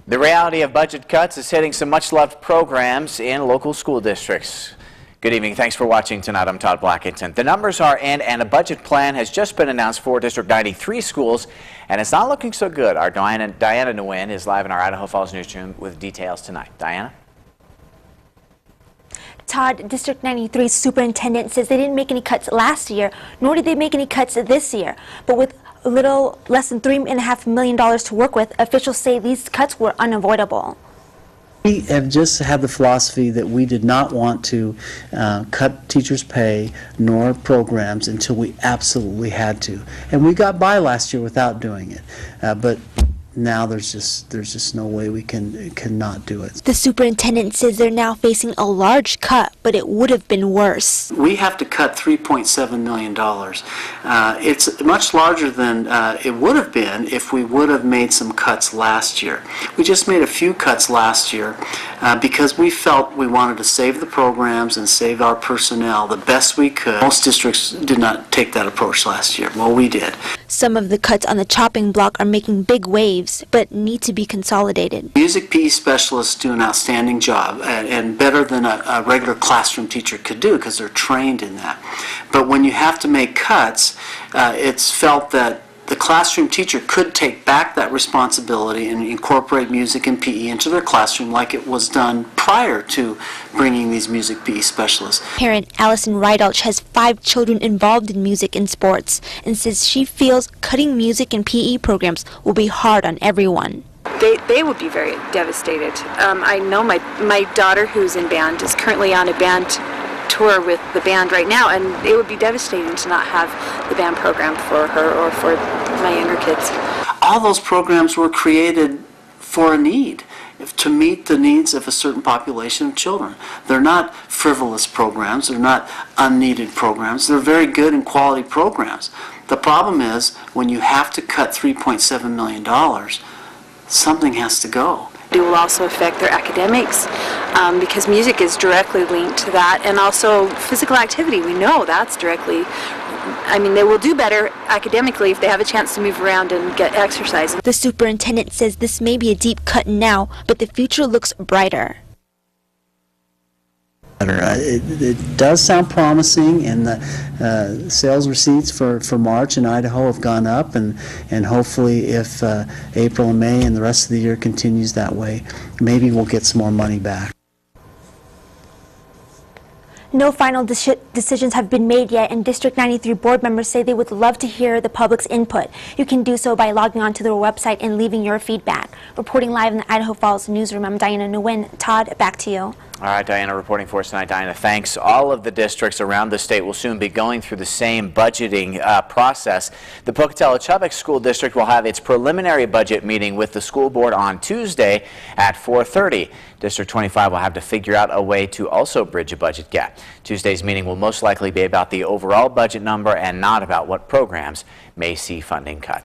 The reality of budget cuts is hitting some much-loved programs in local school districts. Good evening. Thanks for watching tonight. I'm Todd Blackington. The numbers are in, and a budget plan has just been announced for District 93 schools, and it's not looking so good. Our Diana Nguyen is live in our Idaho Falls newsroom with details tonight. Diana? Todd, District 93 superintendent says they didn't make any cuts last year, nor did they make any cuts this year. But with a little less than $3.5 million to work with, officials say these cuts were unavoidable. We have just had the philosophy that we did not want to cut teachers' pay nor programs until we absolutely had to. And we got by last year without doing it. But now there's just no way we cannot do it. The superintendent says they're now facing a large cut, but it would have been worse. We have to cut $3.7 million. It's much larger than it would have been if we would have made some cuts last year. We just made a few cuts last year because we felt we wanted to save the programs and save our personnel the best we could. Most districts did not take that approach last year. Well, we did. Some of the cuts on the chopping block are making big waves, but need to be consolidated. Music PE specialists do an outstanding job and better than a regular classroom teacher could do because they're trained in that. But when you have to make cuts, it's felt that the classroom teacher could take back that responsibility and incorporate music and PE into their classroom like it was done prior to bringing these music PE specialists. Parent Allison Rydalch has 5 children involved in music and sports and says she feels cutting music and PE programs will be hard on everyone. They would be very devastated. I know my daughter, who's in band, is currently on a band tour with the band right now, and it would be devastating to not have the band program for her or for my younger kids. All those programs were created for a need, to meet the needs of a certain population of children. They're not frivolous programs, they're not unneeded programs, they're very good and quality programs. The problem is when you have to cut $3.7 million, something has to go. It will also affect their academics because music is directly linked to that, and also physical activity. We know that's directly, I mean, they will do better academically if they have a chance to move around and get exercise. The superintendent says this may be a deep cut now, but the future looks brighter. It does sound promising, and the sales receipts for March in Idaho have gone up, and hopefully if April and May and the rest of the year continues that way, maybe we'll get some more money back. No final decisions have been made yet, and District 93 board members say they would love to hear the public's input. You can do so by logging on to their website and leaving your feedback. Reporting live in the Idaho Falls newsroom, I'm Diana Nguyen. Todd, back to you. All right, Diana reporting for us tonight. Diana, thanks. All of the districts around the state will soon be going through the same budgeting process. The Pocatello-Chubbuck School District will have its preliminary budget meeting with the school board on Tuesday at 4:30. District 25 will have to figure out a way to also bridge a budget gap. Tuesday's meeting will most likely be about the overall budget number and not about what programs may see funding cut.